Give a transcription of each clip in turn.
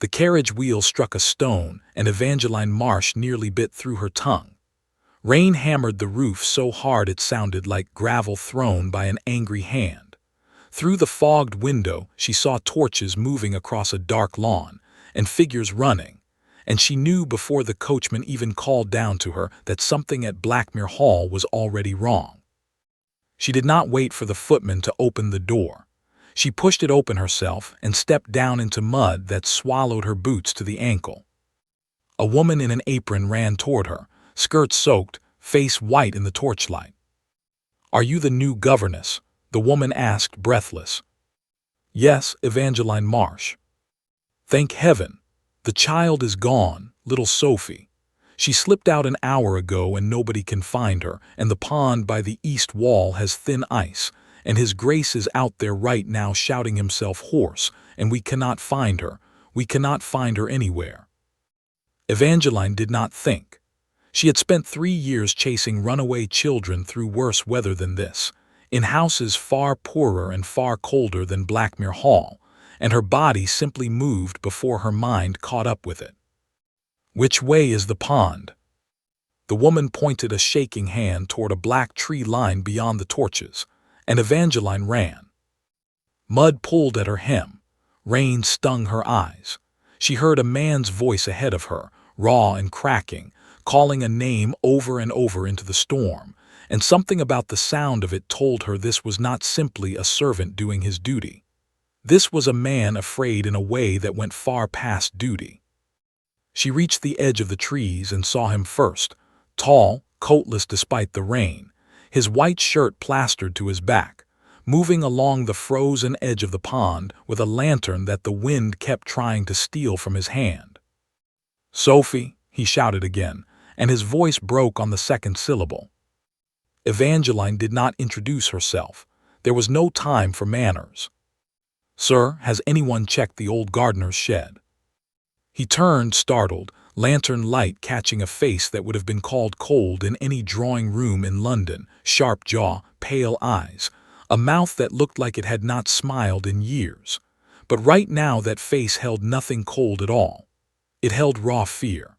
The carriage wheel struck a stone, and Evangeline Marsh nearly bit through her tongue. Rain hammered the roof so hard it sounded like gravel thrown by an angry hand. Through the fogged window, she saw torches moving across a dark lawn, and figures running, and she knew before the coachman even called down to her that something at Blackmere Hall was already wrong. She did not wait for the footman to open the door. She pushed it open herself and stepped down into mud that swallowed her boots to the ankle. A woman in an apron ran toward her, skirt soaked, face white in the torchlight. "Are you the new governess?" the woman asked, breathless. "Yes, Evangeline Marsh." "Thank heaven. The child is gone, little Sophie. She slipped out an hour ago and nobody can find her, and the pond by the east wall has thin ice, and His Grace is out there right now shouting himself hoarse, and we cannot find her. We cannot find her anywhere." Evangeline did not think. She had spent 3 years chasing runaway children through worse weather than this, in houses far poorer and far colder than Blackmere Hall, and her body simply moved before her mind caught up with it. "Which way is the pond?" The woman pointed a shaking hand toward a black tree line beyond the torches, and Evangeline ran. Mud pulled at her hem. Rain stung her eyes. She heard a man's voice ahead of her, raw and cracking, calling a name over and over into the storm, and something about the sound of it told her this was not simply a servant doing his duty. This was a man afraid in a way that went far past duty. She reached the edge of the trees and saw him first, tall, coatless despite the rain, his white shirt plastered to his back, moving along the frozen edge of the pond with a lantern that the wind kept trying to steal from his hand. "Sophie," he shouted again, and his voice broke on the second syllable. Evangeline did not introduce herself. There was no time for manners. "Sir, has anyone checked the old gardener's shed?" He turned, startled, lantern light catching a face that would have been called cold in any drawing room in London, sharp jaw, pale eyes, a mouth that looked like it had not smiled in years. But right now that face held nothing cold at all. It held raw fear.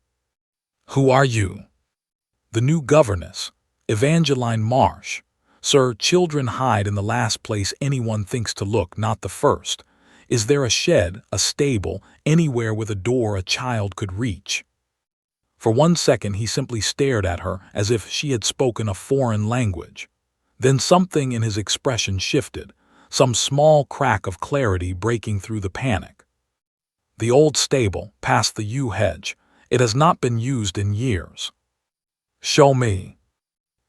"Who are you?" "The new governess, Evangeline Marsh. Sir, children hide in the last place anyone thinks to look, not the first. Is there a shed, a stable, anywhere with a door a child could reach?" For 1 second he simply stared at her as if she had spoken a foreign language. Then something in his expression shifted, some small crack of clarity breaking through the panic. "The old stable, past the yew hedge. It has not been used in years." "Show me."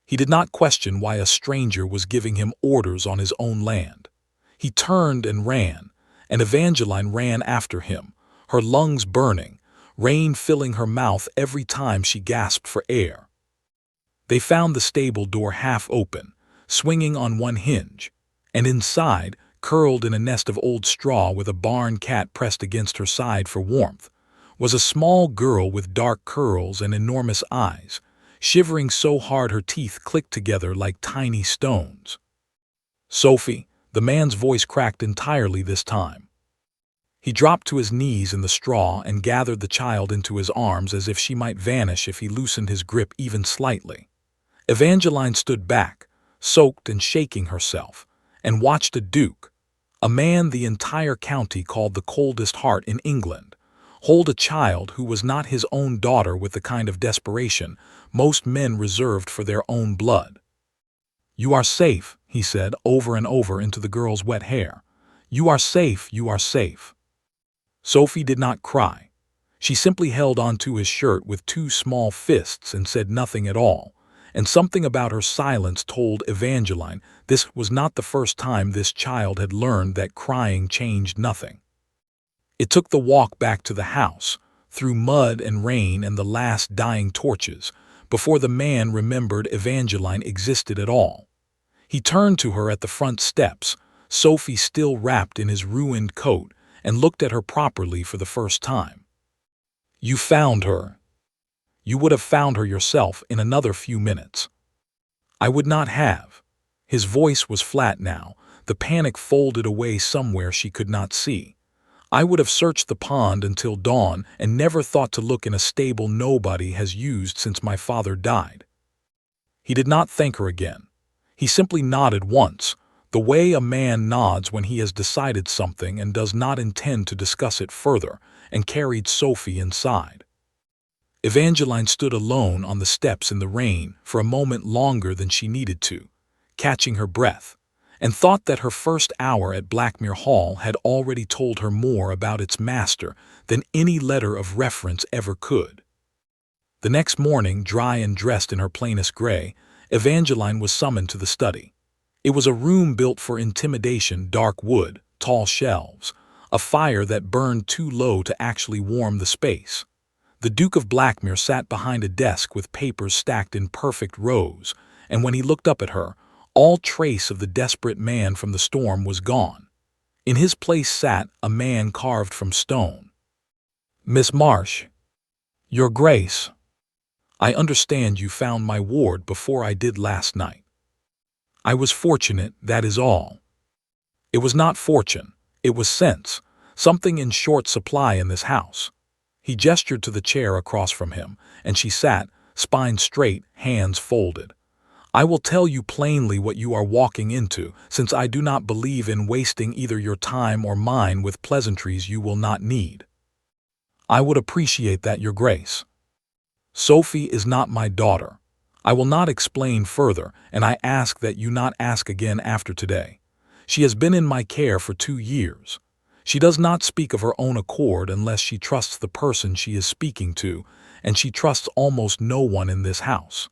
He did not question why a stranger was giving him orders on his own land. He turned and ran, and Evangeline ran after him, her lungs burning, rain filling her mouth every time she gasped for air. They found the stable door half open, swinging on one hinge, and inside, curled in a nest of old straw with a barn cat pressed against her side for warmth, was a small girl with dark curls and enormous eyes, shivering so hard her teeth clicked together like tiny stones. "Sophie," the man's voice cracked entirely this time. He dropped to his knees in the straw and gathered the child into his arms as if she might vanish if he loosened his grip even slightly. Evangeline stood back, soaked and shaking herself, and watched a duke, a man the entire county called the coldest heart in England, hold a child who was not his own daughter with the kind of desperation most men reserved for their own blood. "You are safe," he said over and over into the girl's wet hair. "You are safe, you are safe." Sophie did not cry. She simply held onto his shirt with 2 small fists and said nothing at all, and something about her silence told Evangeline this was not the first time this child had learned that crying changed nothing. It took the walk back to the house, through mud and rain and the last dying torches, before the man remembered Evangeline existed at all. He turned to her at the front steps, Sophie still wrapped in his ruined coat, and looked at her properly for the first time. "You found her. You would have found her yourself in another few minutes." "I would not have." His voice was flat now, the panic folded away somewhere she could not see. I would have searched the pond until dawn and never thought to look in a stable nobody has used since my father died." He did not thank her again. He simply nodded once, the way a man nods when he has decided something and does not intend to discuss it further, and carried Sophie inside. Evangeline stood alone on the steps in the rain for a moment longer than she needed to, catching her breath, and thought that her first hour at Blackmere Hall had already told her more about its master than any letter of reference ever could. The next morning, dry and dressed in her plainest gray, Evangeline was summoned to the study. It was a room built for intimidation: dark wood, tall shelves, a fire that burned too low to actually warm the space. The Duke of Blackmere sat behind a desk with papers stacked in perfect rows, and when he looked up at her, all trace of the desperate man from the storm was gone. In his place sat a man carved from stone. "Miss Marsh, Your Grace, I understand you found my ward before I did last night. I was fortunate, that is all." It was not fortune, it was sense, something in short supply in this house. He gestured to the chair across from him, and she sat, spine straight, hands folded. "I will tell you plainly what you are walking into, since I do not believe in wasting either your time or mine with pleasantries you will not need." "I would appreciate that, Your Grace." "Sophie is not my daughter. I will not explain further, and I ask that you not ask again after today. She has been in my care for 2 years. She does not speak of her own accord unless she trusts the person she is speaking to, and she trusts almost no one in this house."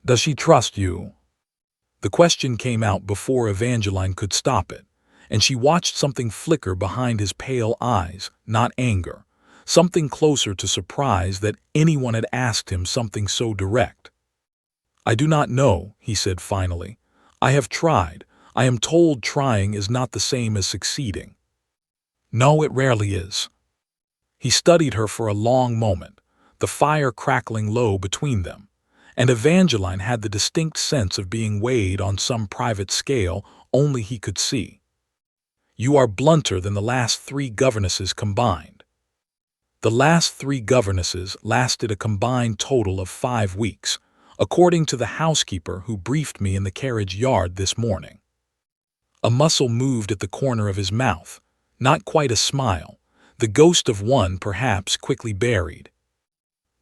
"Does she trust you?" The question came out before Evangeline could stop it, and she watched something flicker behind his pale eyes, not anger, something closer to surprise that anyone had asked him something so direct. "I do not know," he said finally. "I have tried. I am told trying is not the same as succeeding." "No, it rarely is." He studied her for a long moment, the fire crackling low between them, and Evangeline had the distinct sense of being weighed on some private scale only he could see. "You are blunter than the last 3 governesses combined." The last 3 governesses lasted a combined total of 5 weeks, according to the housekeeper who briefed me in the carriage yard this morning. A muscle moved at the corner of his mouth, not quite a smile, the ghost of one perhaps quickly buried.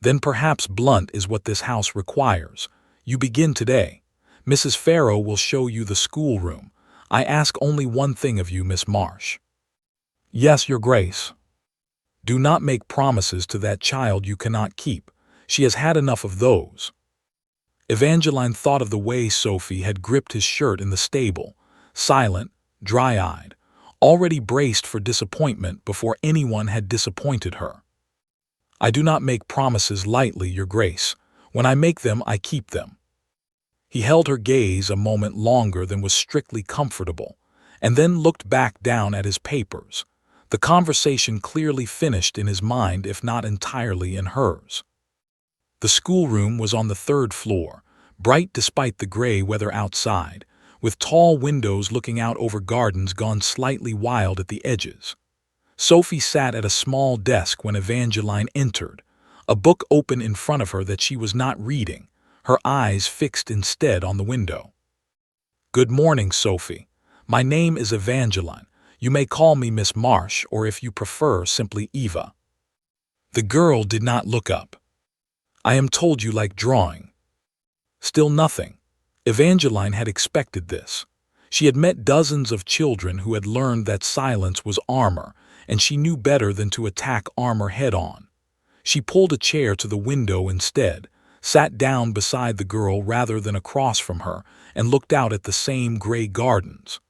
"Then perhaps blunt is what this house requires. You begin today. Mrs. Farrow will show you the schoolroom. I ask only one thing of you, Miss Marsh." "Yes, Your Grace." "Do not make promises to that child you cannot keep. She has had enough of those." Evangeline thought of the way Sophie had gripped his shirt in the stable, silent, dry-eyed, already braced for disappointment before anyone had disappointed her. "I do not make promises lightly, Your Grace. When I make them, I keep them." He held her gaze a moment longer than was strictly comfortable, and then looked back down at his papers, the conversation clearly finished in his mind if not entirely in hers. The schoolroom was on the 3rd floor, bright despite the gray weather outside, with tall windows looking out over gardens gone slightly wild at the edges. Sophie sat at a small desk when Evangeline entered, a book open in front of her that she was not reading, her eyes fixed instead on the window. "Good morning, Sophie. My name is Evangeline. You may call me Miss Marsh, or if you prefer, simply Eva." The girl did not look up. "I am told you like drawing." Still nothing. Evangeline had expected this. She had met dozens of children who had learned that silence was armor, and she knew better than to attack armor head-on. She pulled a chair to the window instead, sat down beside the girl rather than across from her, and looked out at the same gray gardens.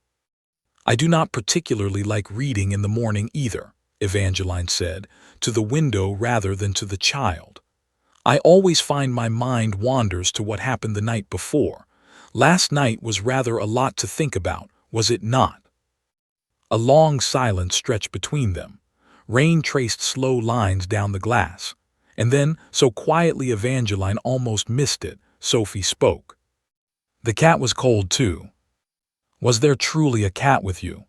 "I do not particularly like reading in the morning either," Evangeline said, to the window rather than to the child. "I always find my mind wanders to what happened the night before. Last night was rather a lot to think about, was it not?" A long silence stretched between them. Rain traced slow lines down the glass. And then, so quietly Evangeline almost missed it, Sophie spoke. "The cat was cold too. Was there truly a cat with you?"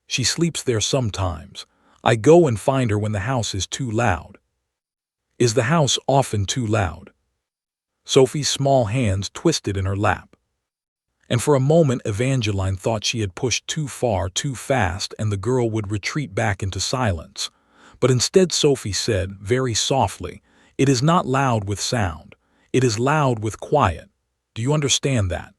"She sleeps there sometimes. I go and find her when the house is too loud. Is the house often too loud? Sophie's small hands twisted in her lap. And for a moment Evangeline thought she had pushed too far too fast and the girl would retreat back into silence. But instead Sophie said, very softly, "It is not loud with sound. It is loud with quiet. Do you understand that?"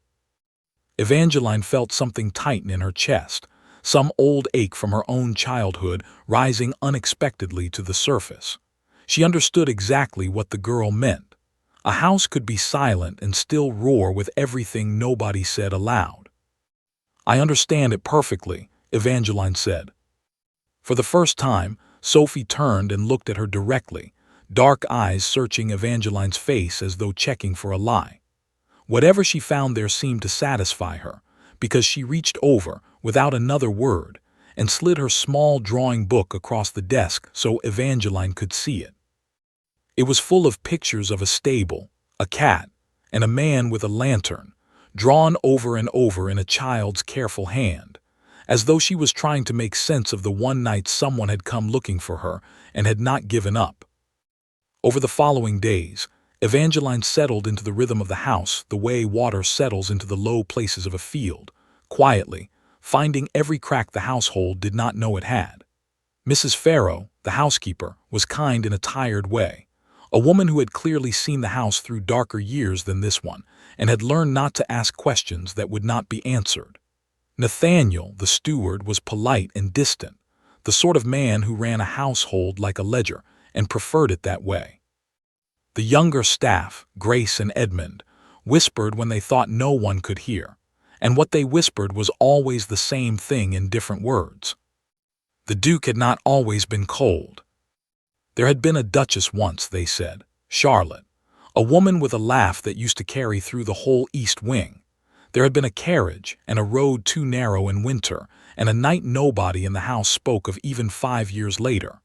Evangeline felt something tighten in her chest, some old ache from her own childhood rising unexpectedly to the surface. She understood exactly what the girl meant. A house could be silent and still roar with everything nobody said aloud. "I understand it perfectly," Evangeline said. For the first time, Sophie turned and looked at her directly, dark eyes searching Evangeline's face as though checking for a lie. Whatever she found there seemed to satisfy her, because she reached over, without another word, and slid her small drawing book across the desk so Evangeline could see it. It was full of pictures of a stable, a cat, and a man with a lantern, drawn over and over in a child's careful hand, as though she was trying to make sense of the one night someone had come looking for her and had not given up. Over the following days, Evangeline settled into the rhythm of the house the way water settles into the low places of a field, quietly, finding every crack the household did not know it had. Mrs. Farrow, the housekeeper, was kind in a tired way, a woman who had clearly seen the house through darker years than this one and had learned not to ask questions that would not be answered. Nathaniel, the steward, was polite and distant, the sort of man who ran a household like a ledger and preferred it that way. The younger staff, Grace and Edmund, whispered when they thought no one could hear, and what they whispered was always the same thing in different words. The Duke had not always been cold. There had been a duchess once, they said, Charlotte, a woman with a laugh that used to carry through the whole East Wing. There had been a carriage and a road too narrow in winter, and a night nobody in the house spoke of even 5 years later.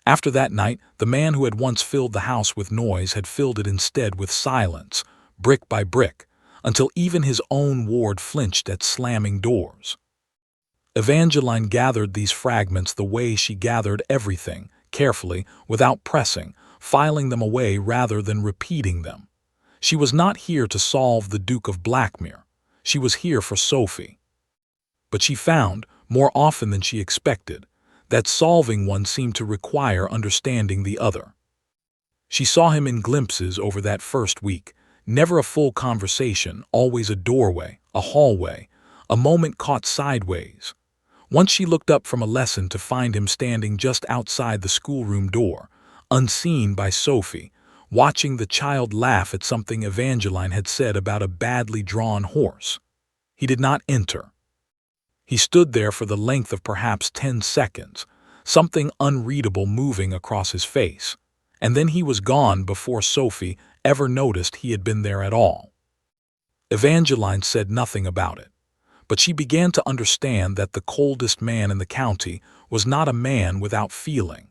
After that night, the man who had once filled the house with noise had filled it instead with silence, brick by brick, until even his own ward flinched at slamming doors. Evangeline gathered these fragments the way she gathered everything, carefully, without pressing, filing them away rather than repeating them. She was not here to solve the Duke of Blackmere. She was here for Sophie. But she found, more often than she expected, that solving one seemed to require understanding the other. She saw him in glimpses over that first week, never a full conversation, always a doorway, a hallway, a moment caught sideways. Once she looked up from a lesson to find him standing just outside the schoolroom door, unseen by Sophie, watching the child laugh at something Evangeline had said about a badly drawn horse. He did not enter. He stood there for the length of perhaps 10 seconds, something unreadable moving across his face, and then he was gone before Sophie ever noticed he had been there at all. Evangeline said nothing about it, but she began to understand that the coldest man in the county was not a man without feeling.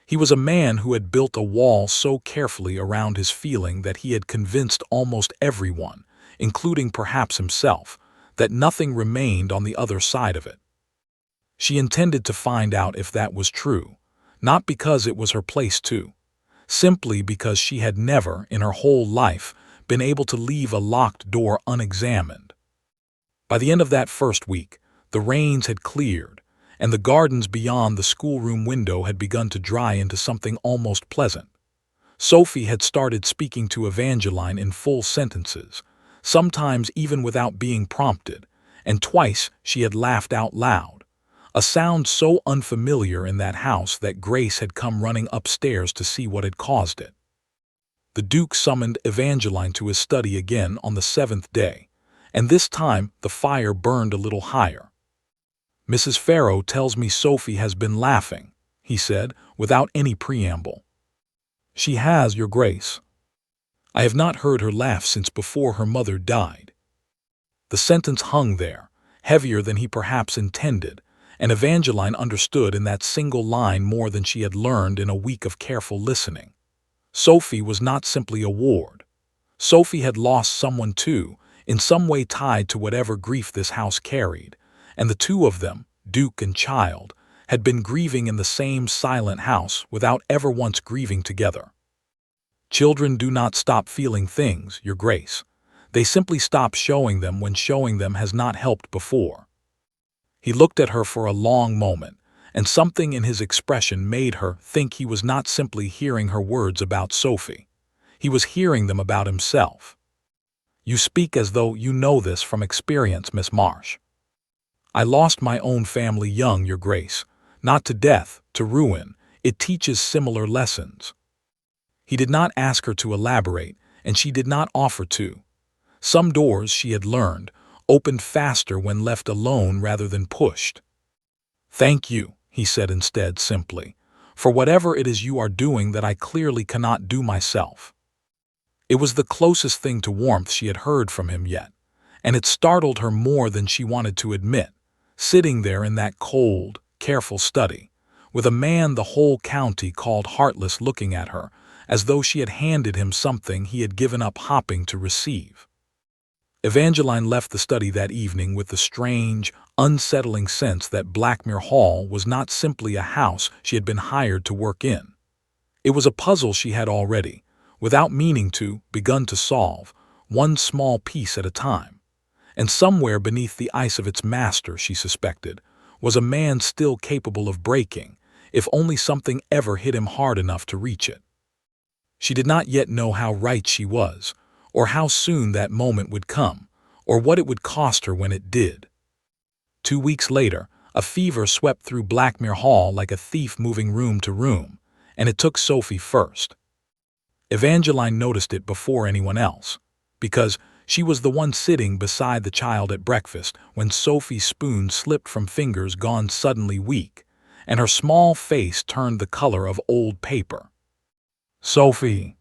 He was a man who had built a wall so carefully around his feeling that he had convinced almost everyone, including perhaps himself, that nothing remained on the other side of it. She intended to find out if that was true, not because it was her place to, simply because she had never, in her whole life, been able to leave a locked door unexamined. By the end of that first week, the rains had cleared, and the gardens beyond the schoolroom window had begun to dry into something almost pleasant. Sophie had started speaking to Evangeline in full sentences, sometimes even without being prompted, and twice she had laughed out loud, a sound so unfamiliar in that house that Grace had come running upstairs to see what had caused it. The Duke summoned Evangeline to his study again on the 7th day, and this time the fire burned a little higher. "Mrs. Farrow tells me Sophie has been laughing," he said, without any preamble. "She has, Your Grace. I have not heard her laugh since before her mother died." The sentence hung there, heavier than he perhaps intended, and Evangeline understood in that single line more than she had learned in a week of careful listening. Sophie was not simply a ward. Sophie had lost someone too, in some way tied to whatever grief this house carried, and the two of them, Duke and child, had been grieving in the same silent house without ever once grieving together. Children do not stop feeling things, Your Grace. They simply stop showing them when showing them has not helped before. He looked at her for a long moment, and something in his expression made her think he was not simply hearing her words about Sophie. He was hearing them about himself. You speak as though you know this from experience, Miss Marsh. I lost my own family young, Your Grace. Not to death, to ruin. It teaches similar lessons. He did not ask her to elaborate, and she did not offer to. Some doors, she had learned, opened faster when left alone rather than pushed. Thank you, he said instead simply, for whatever it is you are doing that I clearly cannot do myself. It was the closest thing to warmth she had heard from him yet, and it startled her more than she wanted to admit, sitting there in that cold, careful study, with a man the whole county called heartless looking at her, as though she had handed him something he had given up hopping to receive. Evangeline left the study that evening with the strange, unsettling sense that Blackmere Hall was not simply a house she had been hired to work in. It was a puzzle she had already, without meaning to, begun to solve, one small piece at a time. And somewhere beneath the ice of its master, she suspected, was a man still capable of breaking, if only something ever hit him hard enough to reach it. She did not yet know how right she was, or how soon that moment would come, or what it would cost her when it did. 2 weeks later, a fever swept through Blackmere Hall like a thief moving room to room, and it took Sophie first. Evangeline noticed it before anyone else, because she was the one sitting beside the child at breakfast when Sophie's spoon slipped from fingers gone suddenly weak, and her small face turned the color of old paper. Sophie.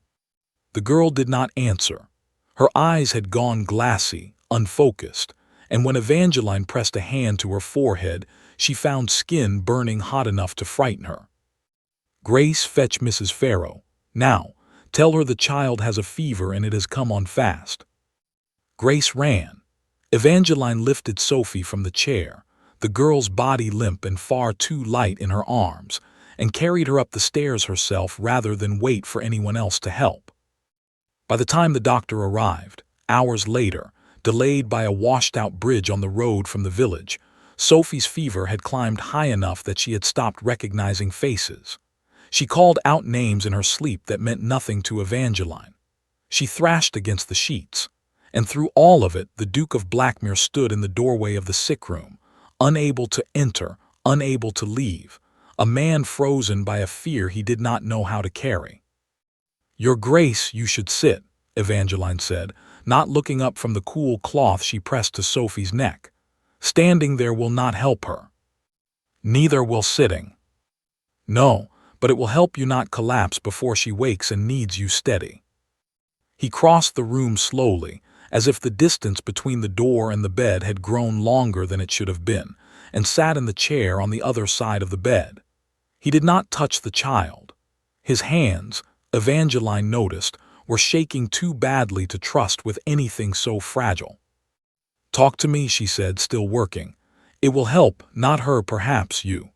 The girl did not answer. Her eyes had gone glassy, unfocused, and when Evangeline pressed a hand to her forehead, she found skin burning hot enough to frighten her. Grace, fetch Mrs. Farrow. Now, tell her the child has a fever and it has come on fast. Grace ran. Evangeline lifted Sophie from the chair, the girl's body limp and far too light in her arms, and carried her up the stairs herself rather than wait for anyone else to help. By the time the doctor arrived, hours later, delayed by a washed-out bridge on the road from the village, Sophie's fever had climbed high enough that she had stopped recognizing faces. She called out names in her sleep that meant nothing to Evangeline. She thrashed against the sheets, and through all of it the Duke of Blackmere stood in the doorway of the sick room, unable to enter, unable to leave, a man frozen by a fear he did not know how to carry. Your Grace, you should sit, Evangeline said, not looking up from the cool cloth she pressed to Sophie's neck. Standing there will not help her. Neither will sitting. No, but it will help you not collapse before she wakes and needs you steady. He crossed the room slowly, as if the distance between the door and the bed had grown longer than it should have been, and sat in the chair on the other side of the bed. He did not touch the child. His hands, Evangeline noticed, were shaking too badly to trust with anything so fragile. Talk to me, she said, still working. It will help, not her, perhaps you.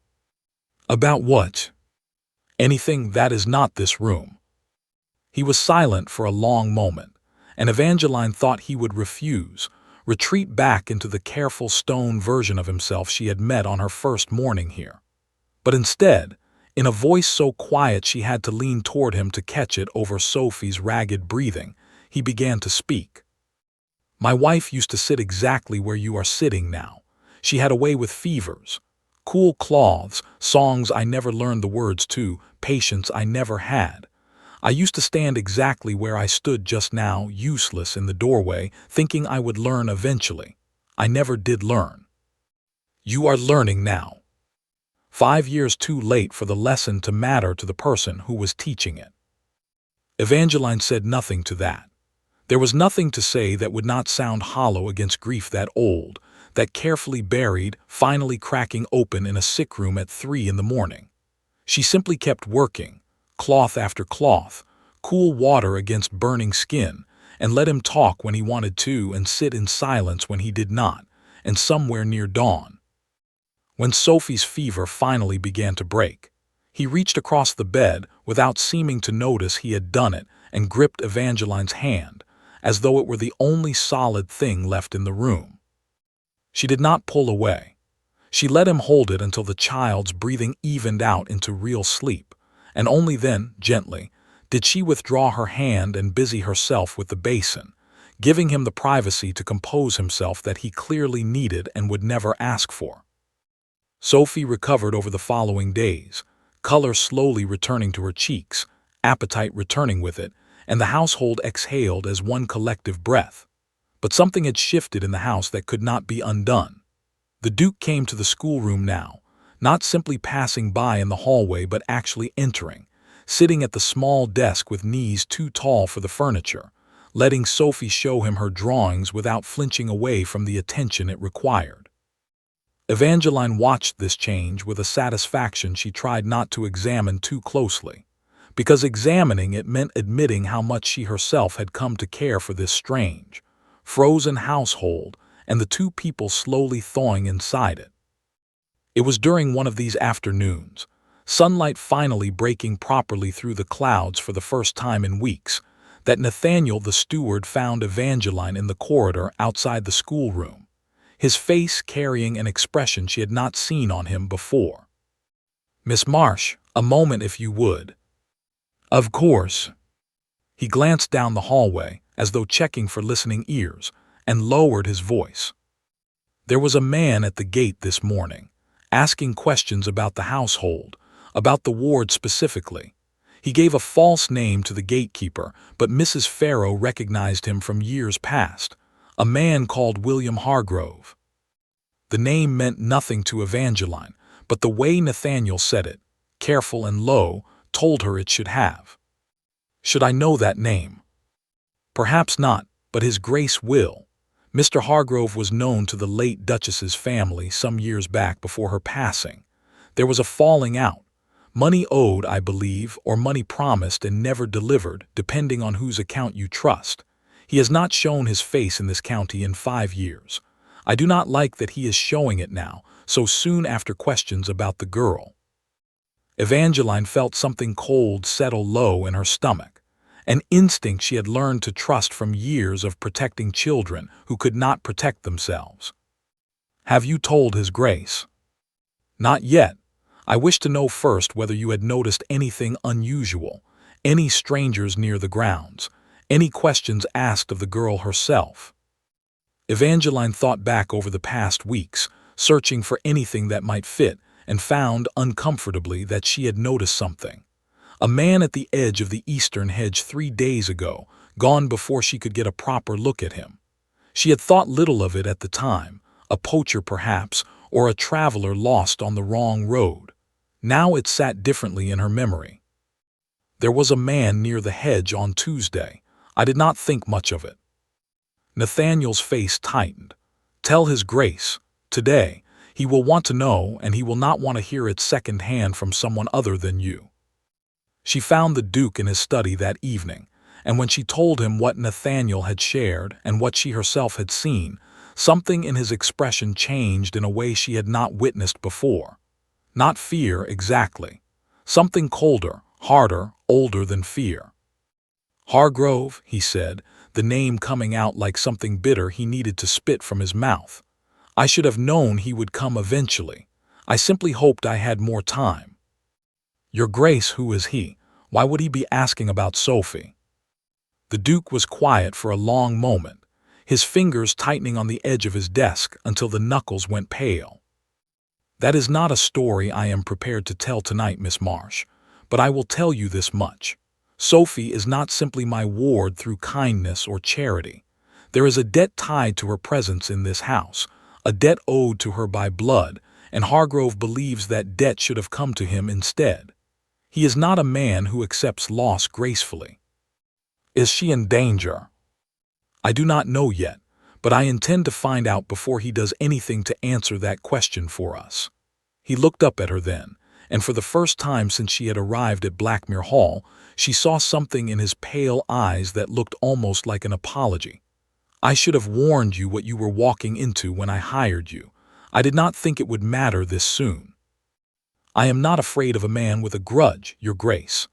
About what? Anything that is not this room. He was silent for a long moment, and Evangeline thought he would refuse, retreat back into the careful stone version of himself she had met on her first morning here. But instead, in a voice so quiet she had to lean toward him to catch it over Sophie's ragged breathing, he began to speak. My wife used to sit exactly where you are sitting now. She had a way with fevers, cool cloths, songs I never learned the words to, patience I never had. I used to stand exactly where I stood just now, useless in the doorway, thinking I would learn eventually. I never did learn. You are learning now. 5 years too late for the lesson to matter to the person who was teaching it. Evangeline said nothing to that. There was nothing to say that would not sound hollow against grief that old, that carefully buried, finally cracking open in a sick room at 3 in the morning. She simply kept working, cloth after cloth, cool water against burning skin, and let him talk when he wanted to and sit in silence when he did not, and somewhere near dawn. when Sophie's fever finally began to break. He reached across the bed without seeming to notice he had done it and gripped Evangeline's hand, as though it were the only solid thing left in the room. She did not pull away. She let him hold it until the child's breathing evened out into real sleep, and only then, gently, did she withdraw her hand and busy herself with the basin, giving him the privacy to compose himself that he clearly needed and would never ask for. Sophie recovered over the following days, color slowly returning to her cheeks, appetite returning with it, and the household exhaled as one collective breath. But something had shifted in the house that could not be undone. The Duke came to the schoolroom now, not simply passing by in the hallway but actually entering, sitting at the small desk with knees too tall for the furniture, letting Sophie show him her drawings without flinching away from the attention it required. Evangeline watched this change with a satisfaction she tried not to examine too closely, because examining it meant admitting how much she herself had come to care for this strange, frozen household and the two people slowly thawing inside it. It was during one of these afternoons, sunlight finally breaking properly through the clouds for the first time in weeks, that Nathaniel the steward found Evangeline in the corridor outside the schoolroom, his face carrying an expression she had not seen on him before. "Miss Marsh, a moment if you would." "Of course." He glanced down the hallway, as though checking for listening ears, and lowered his voice. "There was a man at the gate this morning, asking questions about the household, about the ward specifically. He gave a false name to the gatekeeper, but Mrs. Farrow recognized him from years past, a man called William Hargrove." The name meant nothing to Evangeline, but the way Nathaniel said it, careful and low, told her it should have. "Should I know that name?" "Perhaps not, but His Grace will. Mr. Hargrove was known to the late Duchess's family some years back before her passing. There was a falling out. Money owed, I believe, or money promised and never delivered, depending on whose account you trust. He has not shown his face in this county in 5 years. I do not like that he is showing it now, so soon after questions about the girl." Evangeline felt something cold settle low in her stomach, an instinct she had learned to trust from years of protecting children who could not protect themselves. "Have you told His Grace?" "Not yet. I wish to know first whether you had noticed anything unusual, any strangers near the grounds, any questions asked of the girl herself." Evangeline thought back over the past weeks, searching for anything that might fit, and found, uncomfortably, that she had noticed something. A man at the edge of the eastern hedge 3 days ago, gone before she could get a proper look at him. She had thought little of it at the time, a poacher perhaps, or a traveler lost on the wrong road. Now it sat differently in her memory. "There was a man near the hedge on Tuesday. I did not think much of it." Nathaniel's face tightened. "Tell His Grace. Today. He will want to know, and he will not want to hear it second-hand from someone other than you." She found the Duke in his study that evening, and when she told him what Nathaniel had shared and what she herself had seen, something in his expression changed in a way she had not witnessed before. Not fear, exactly. Something colder, harder, older than fear. "Hargrove," he said, the name coming out like something bitter he needed to spit from his mouth. "I should have known he would come eventually. I simply hoped I had more time." "Your Grace, who is he? Why would he be asking about Sophie?" The Duke was quiet for a long moment, his fingers tightening on the edge of his desk until the knuckles went pale. "That is not a story I am prepared to tell tonight, Miss Marsh, but I will tell you this much. Sophie is not simply my ward through kindness or charity. There is a debt tied to her presence in this house, a debt owed to her by blood, and Hargrove believes that debt should have come to him instead. He is not a man who accepts loss gracefully." "Is she in danger?" "I do not know yet, but I intend to find out before he does anything to answer that question for us." He looked up at her then, and for the first time since she had arrived at Blackmere Hall, she saw something in his pale eyes that looked almost like an apology. "I should have warned you what you were walking into when I hired you. I did not think it would matter this soon. I am not afraid of a man with a grudge, Your Grace.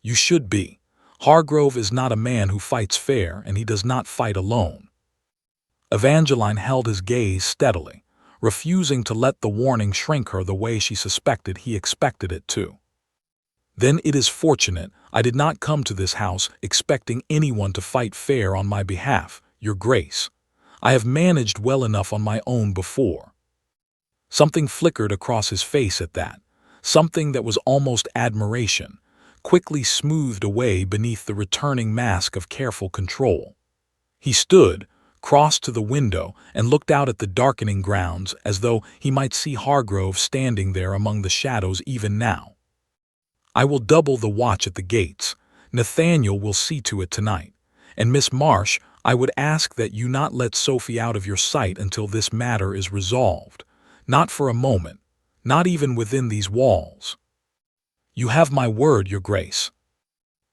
You should be. Hargrove is not a man who fights fair, and he does not fight alone. Evangeline held his gaze steadily, refusing to let the warning shrink her the way she suspected he expected it to. Then it is fortunate I did not come to this house expecting anyone to fight fair on my behalf, Your Grace. I have managed well enough on my own before. Something flickered across his face at that, something that was almost admiration, quickly smoothed away beneath the returning mask of careful control. He stood, crossed to the window, and looked out at the darkening grounds as though he might see Hargrove standing there among the shadows even now. I will double the watch at the gates. Nathaniel will see to it tonight. And Miss Marsh, I would ask that you not let Sophie out of your sight until this matter is resolved. Not for a moment, not even within these walls. You have my word, Your Grace.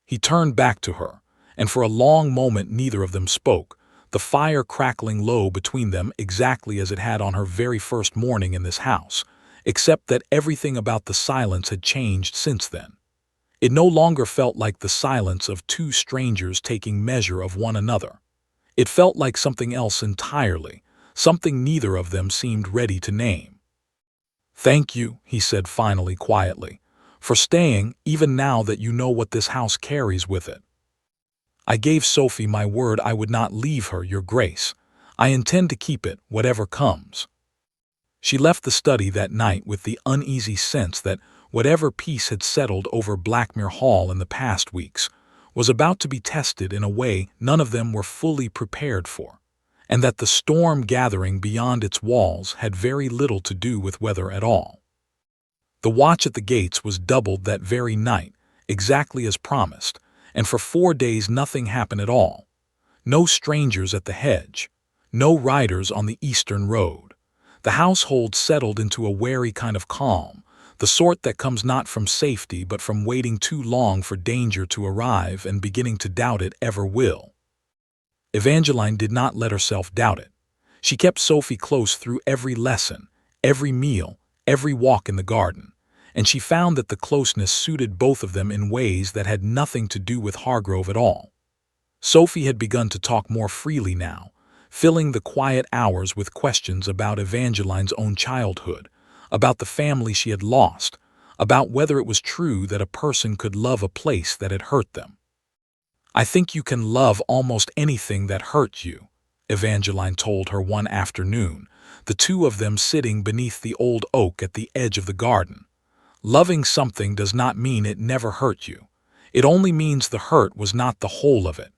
He turned back to her, and for a long moment neither of them spoke, the fire crackling low between them exactly as it had on her very first morning in this house, except that everything about the silence had changed since then. It no longer felt like the silence of two strangers taking measure of one another. It felt like something else entirely, something neither of them seemed ready to name. Thank you, he said finally quietly, for staying even now that you know what this house carries with it. I gave Sophie my word I would not leave her, Your Grace. I intend to keep it, whatever comes. She left the study that night with the uneasy sense that whatever peace had settled over Blackmere Hall in the past weeks was about to be tested in a way none of them were fully prepared for, and that the storm gathering beyond its walls had very little to do with weather at all. The watch at the gates was doubled that very night, exactly as promised, and for 4 days nothing happened at all. No strangers at the hedge, no riders on the eastern road. The household settled into a wary kind of calm, the sort that comes not from safety but from waiting too long for danger to arrive and beginning to doubt it ever will. Evangeline did not let herself doubt it. She kept Sophie close through every lesson, every meal, every walk in the garden, and she found that the closeness suited both of them in ways that had nothing to do with Hargrove at all. Sophie had begun to talk more freely now, filling the quiet hours with questions about Evangeline's own childhood, about the family she had lost, about whether it was true that a person could love a place that had hurt them. I think you can love almost anything that hurt you, Evangeline told her one afternoon, the two of them sitting beneath the old oak at the edge of the garden. Loving something does not mean it never hurt you. It only means the hurt was not the whole of it.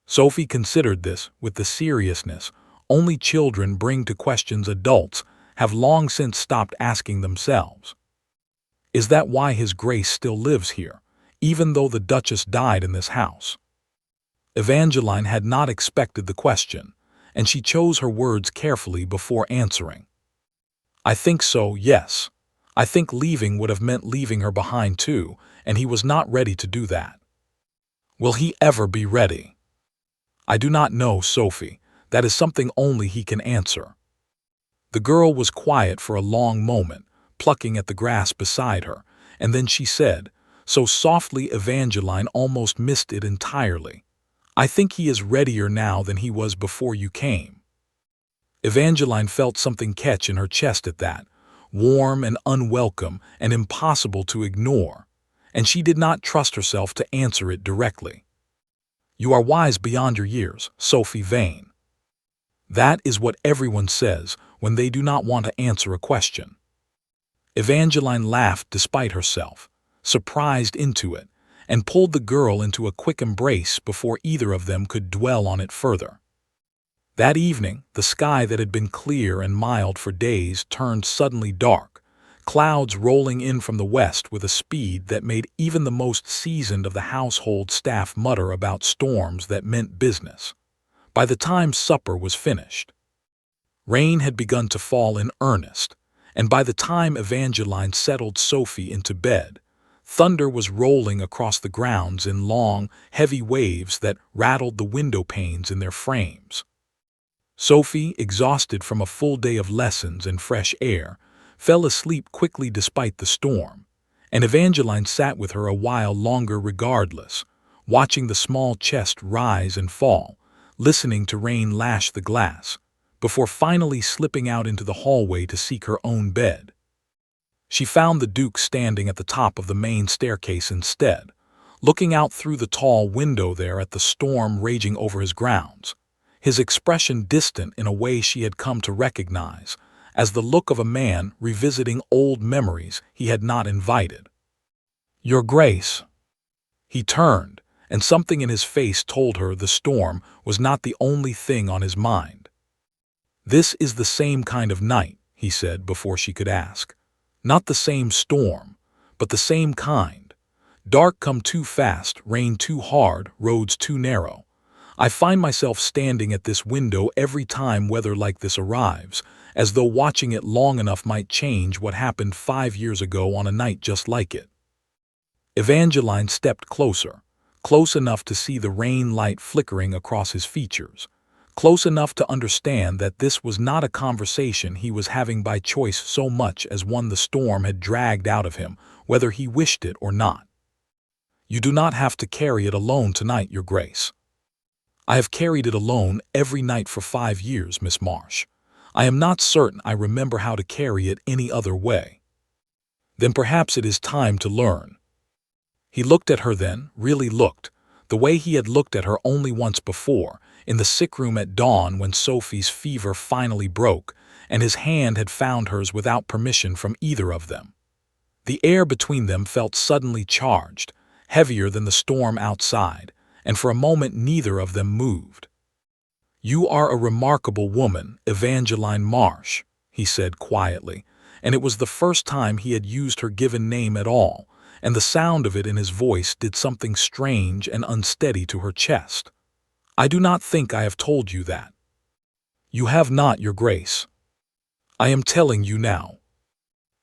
Sophie considered this with the seriousness only children bring to questions adults have long since stopped asking themselves. Is that why His Grace still lives here, even though the Duchess died in this house? Evangeline had not expected the question, and she chose her words carefully before answering. I think so, yes. I think leaving would have meant leaving her behind too, and he was not ready to do that. Will he ever be ready? I do not know, Sophie. That is something only he can answer. The girl was quiet for a long moment, plucking at the grass beside her, and then she said, so softly Evangeline almost missed it entirely, I think he is readier now than he was before you came. Evangeline felt something catch in her chest at that, warm and unwelcome and impossible to ignore, and she did not trust herself to answer it directly. You are wise beyond your years, Sophie Vane. That is what everyone says when they do not want to answer a question. Evangeline laughed despite herself, surprised into it, and pulled the girl into a quick embrace before either of them could dwell on it further. That evening, the sky that had been clear and mild for days turned suddenly dark, clouds rolling in from the west with a speed that made even the most seasoned of the household staff mutter about storms that meant business. By the time supper was finished, rain had begun to fall in earnest, and by the time Evangeline settled Sophie into bed, thunder was rolling across the grounds in long, heavy waves that rattled the window panes in their frames. Sophie, exhausted from a full day of lessons and fresh air, fell asleep quickly despite the storm, and Evangeline sat with her a while longer regardless, watching the small chest rise and fall, listening to rain lash the glass, before finally slipping out into the hallway to seek her own bed. She found the Duke standing at the top of the main staircase instead, looking out through the tall window there at the storm raging over his grounds, his expression distant in a way she had come to recognize as the look of a man revisiting old memories he had not invited. "Your Grace." He turned, and something in his face told her the storm was not the only thing on his mind. "This is the same kind of night," he said before she could ask. "Not the same storm, but the same kind. Dark come too fast, rain too hard, roads too narrow. I find myself standing at this window every time weather like this arrives, as though watching it long enough might change what happened 5 years ago on a night just like it." Evangeline stepped closer, close enough to see the rain light flickering across his features, close enough to understand that this was not a conversation he was having by choice so much as one the storm had dragged out of him, whether he wished it or not. "You do not have to carry it alone tonight, Your Grace." "I have carried it alone every night for 5 years, Miss Marsh. I am not certain I remember how to carry it any other way." "Then perhaps it is time to learn." He looked at her then, really looked, the way he had looked at her only once before, in the sick room at dawn when Sophie's fever finally broke, and his hand had found hers without permission from either of them. The air between them felt suddenly charged, heavier than the storm outside, and for a moment neither of them moved. "You are a remarkable woman, Evangeline Marsh," he said quietly, and it was the first time he had used her given name at all, and the sound of it in his voice did something strange and unsteady to her chest. "I do not think I have told you that." "You have not, Your Grace." "I am telling you now."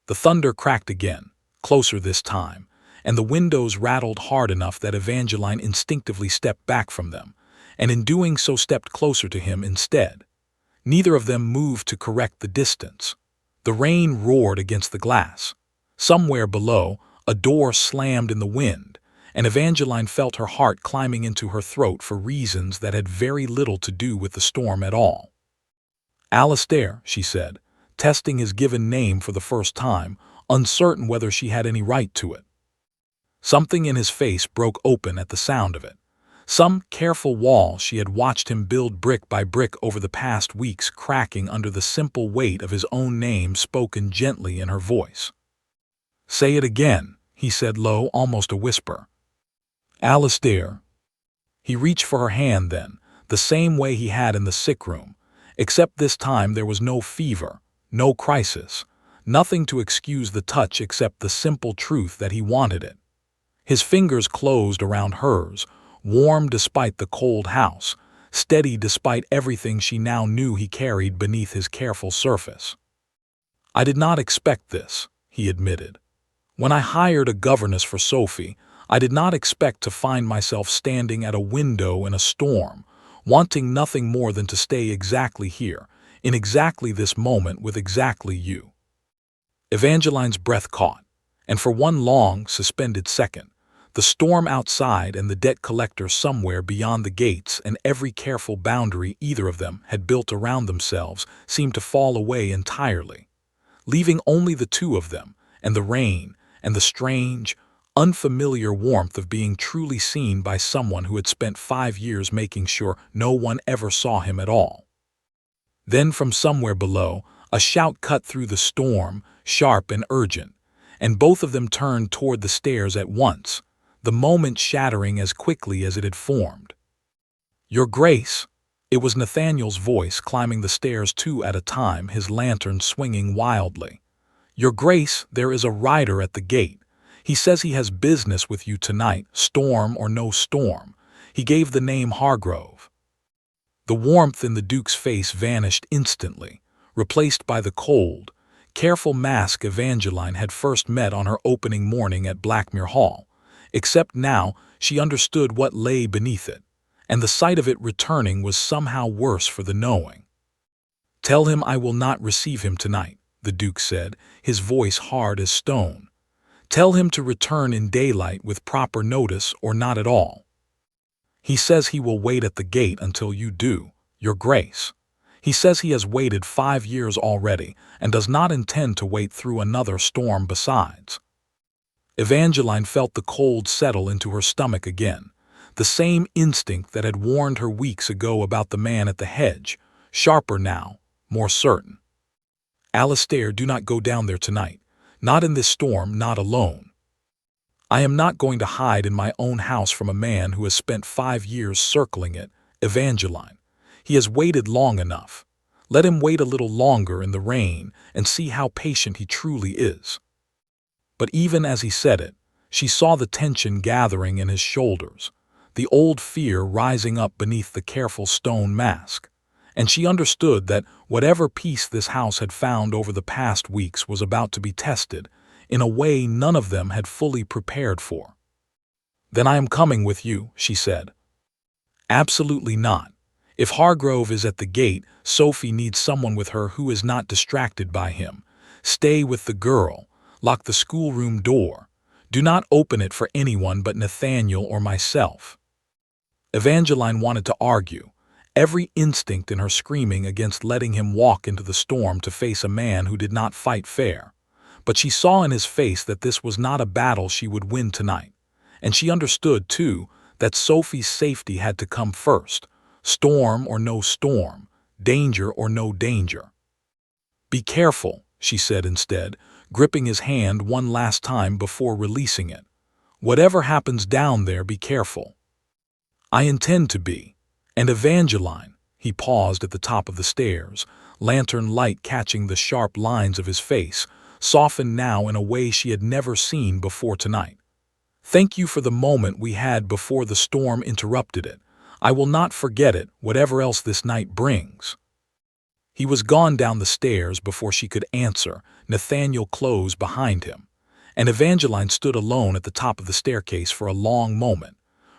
The thunder cracked again, closer this time, and the windows rattled hard enough that Evangeline instinctively stepped back from them, and in doing so stepped closer to him instead. Neither of them moved to correct the distance. The rain roared against the glass. Somewhere below, a door slammed in the wind, and Evangeline felt her heart climbing into her throat for reasons that had very little to do with the storm at all. "Alistair," she said, testing his given name for the first time, uncertain whether she had any right to it. Something in his face broke open at the sound of it. Some careful wall she had watched him build brick by brick over the past weeks cracking under the simple weight of his own name spoken gently in her voice. "Say it again," he said low, almost a whisper. "Alistair." He reached for her hand then, the same way he had in the sick room, except this time there was no fever, no crisis, nothing to excuse the touch except the simple truth that he wanted it. His fingers closed around hers, warm despite the cold house, steady despite everything she now knew he carried beneath his careful surface. "I did not expect this," he admitted. "When I hired a governess for Sophie, I did not expect to find myself standing at a window in a storm, wanting nothing more than to stay exactly here, in exactly this moment with exactly you." Evangeline's breath caught, and for one long, suspended second, the storm outside and the debt collector somewhere beyond the gates and every careful boundary either of them had built around themselves seemed to fall away entirely, leaving only the two of them and the rain and the strange, unfamiliar warmth of being truly seen by someone who had spent 5 years making sure no one ever saw him at all. Then from somewhere below, a shout cut through the storm, sharp and urgent, and both of them turned toward the stairs at once, the moment shattering as quickly as it had formed. "Your Grace!" It was Nathaniel's voice climbing the stairs 2 at a time, his lantern swinging wildly. "Your Grace, there is a rider at the gate. He says he has business with you tonight, storm or no storm. He gave the name Hargrove." The warmth in the Duke's face vanished instantly, replaced by the cold, careful mask Evangeline had first met on her opening morning at Blackmere Hall, except now she understood what lay beneath it, and the sight of it returning was somehow worse for the knowing. "Tell him I will not receive him tonight," the Duke said, his voice hard as stone. "Tell him to return in daylight with proper notice or not at all. He says he will wait at the gate until you do, Your Grace. He says he has waited 5 years already and does not intend to wait through another storm besides." Evangeline felt the cold settle into her stomach again, the same instinct that had warned her weeks ago about the man at the hedge, sharper now, more certain. "Alistair, do not go down there tonight. Not in this storm, not alone. I am not going to hide in my own house from a man who has spent 5 years circling it, Evangeline. He has waited long enough. Let him wait a little longer in the rain and see how patient he truly is." But even as he said it, she saw the tension gathering in his shoulders, the old fear rising up beneath the careful stone mask, and she understood that whatever peace this house had found over the past weeks was about to be tested in a way none of them had fully prepared for. "Then I am coming with you," she said. "Absolutely not. If Hargrove is at the gate, Sophie needs someone with her who is not distracted by him. Stay with the girl. Lock the schoolroom door. Do not open it for anyone but Nathaniel or myself." Evangeline wanted to argue, every instinct in her screaming against letting him walk into the storm to face a man who did not fight fair. But she saw in his face that this was not a battle she would win tonight, and she understood, too, that Sophie's safety had to come first, storm or no storm, danger or no danger. "Be careful," she said instead, gripping his hand one last time before releasing it. "Whatever happens down there, be careful." "I intend to be. And Evangeline," he paused at the top of the stairs, lantern light catching the sharp lines of his face, softened now in a way she had never seen before tonight. "Thank you for the moment we had before the storm interrupted it. I will not forget it, whatever else this night brings." He was gone down the stairs before she could answer. Nathaniel closed behind him, and Evangeline stood alone at the top of the staircase for a long moment,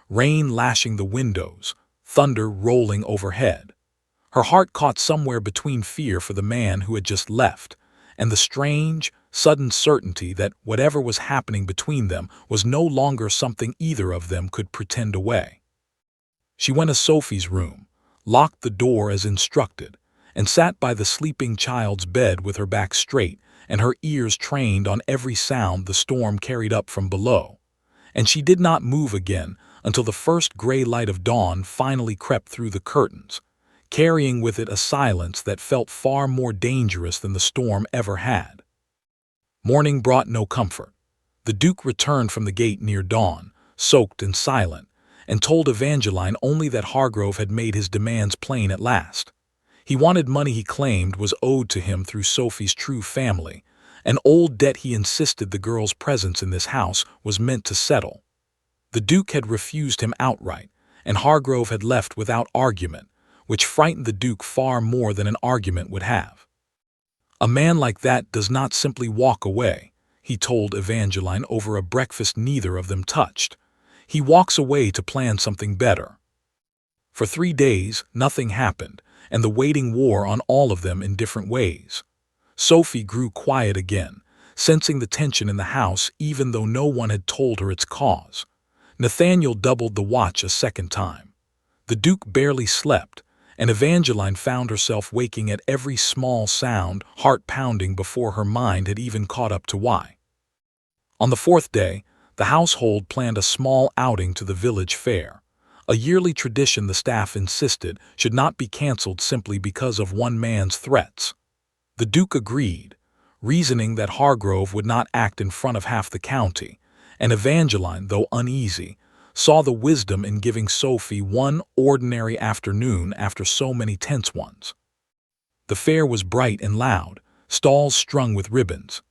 rain lashing the windows, thunder rolling overhead. Her heart caught somewhere between fear for the man who had just left and the strange, sudden certainty that whatever was happening between them was no longer something either of them could pretend away. She went to Sophie's room, locked the door as instructed, and sat by the sleeping child's bed with her back straight and her ears trained on every sound the storm carried up from below. And she did not move again until the first gray light of dawn finally crept through the curtains, carrying with it a silence that felt far more dangerous than the storm ever had. Morning brought no comfort. The Duke returned from the gate near dawn, soaked and silent, and told Evangeline only that Hargrove had made his demands plain at last. He wanted money he claimed was owed to him through Sophie's true family, an old debt he insisted the girl's presence in this house was meant to settle. The Duke had refused him outright, and Hargrove had left without argument, which frightened the Duke far more than an argument would have. "A man like that does not simply walk away," he told Evangeline over a breakfast neither of them touched. "He walks away to plan something better." For 3 days, nothing happened, and the waiting wore on all of them in different ways. Sophie grew quiet again, sensing the tension in the house even though no one had told her its cause. Nathaniel doubled the watch a second time. The Duke barely slept, and Evangeline found herself waking at every small sound, heart pounding before her mind had even caught up to why. On the 4th day, the household planned a small outing to the village fair, a yearly tradition the staff insisted should not be cancelled simply because of one man's threats. The Duke agreed, reasoning that Hargrove would not act in front of half the county, and Evangeline, though uneasy, saw the wisdom in giving Sophie one ordinary afternoon after so many tense ones. The fair was bright and loud, stalls strung with ribbons.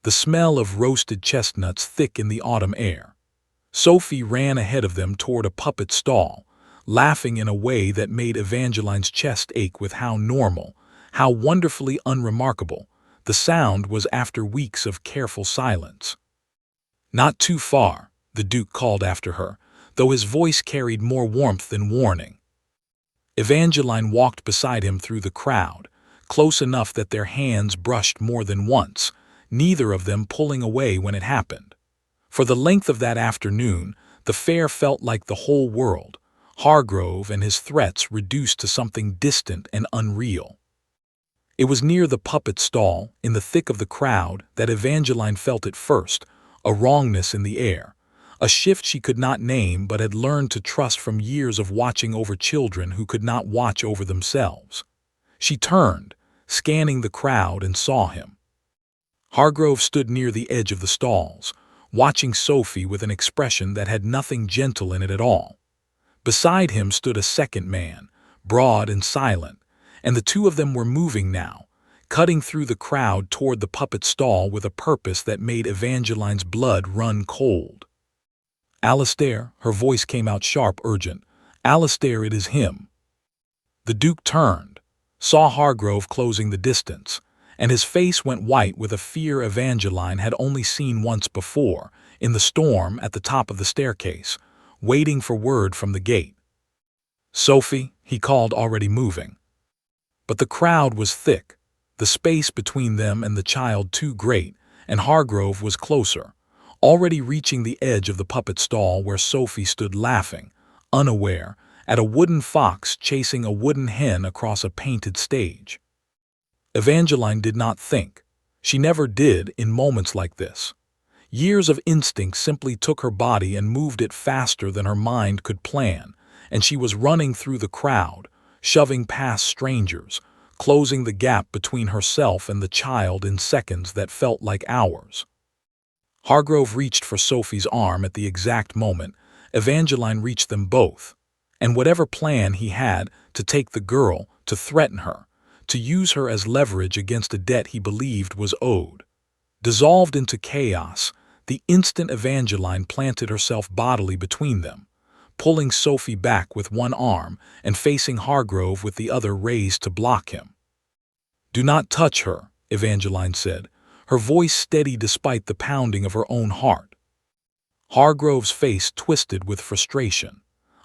The smell of roasted chestnuts thick in the autumn air. Sophie ran ahead of them toward a puppet stall, laughing in a way that made Evangeline's chest ache with how normal, how wonderfully unremarkable, the sound was after weeks of careful silence. "Not too far," the Duke called after her, though his voice carried more warmth than warning. Evangeline walked beside him through the crowd, close enough that their hands brushed more than once, neither of them pulling away when it happened. For the length of that afternoon, the fair felt like the whole world, Hargrove and his threats reduced to something distant and unreal. It was near the puppet stall, in the thick of the crowd, that Evangeline felt at first, a wrongness in the air, a shift she could not name but had learned to trust from years of watching over children who could not watch over themselves. She turned, scanning the crowd, and saw him. Hargrove stood near the edge of the stalls, watching Sophie with an expression that had nothing gentle in it at all. Beside him stood a second man, broad and silent, and the two of them were moving now, cutting through the crowd toward the puppet stall with a purpose that made Evangeline's blood run cold. "Alistair," her voice came out sharp, urgent. "Alistair, it is him." The Duke turned, saw Hargrove closing the distance, and his face went white with a fear Evangeline had only seen once before, in the storm at the top of the staircase, waiting for word from the gate. "Sophie," he called, already moving. But the crowd was thick, the space between them and the child too great, and Hargrove was closer, already reaching the edge of the puppet stall where Sophie stood laughing, unaware, at a wooden fox chasing a wooden hen across a painted stage. Evangeline did not think. She never did in moments like this. Years of instinct simply took her body and moved it faster than her mind could plan, and she was running through the crowd, shoving past strangers, closing the gap between herself and the child in seconds that felt like hours. Hargrove reached for Sophie's arm at the exact moment. Evangeline reached them both, and whatever plan he had to take the girl, to threaten her, to use her as leverage against a debt he believed was owed, dissolved into chaos the instant Evangeline planted herself bodily between them, pulling Sophie back with one arm and facing Hargrove with the other raised to block him. "Do not touch her," Evangeline said, her voice steady despite the pounding of her own heart. Hargrove's face twisted with frustration.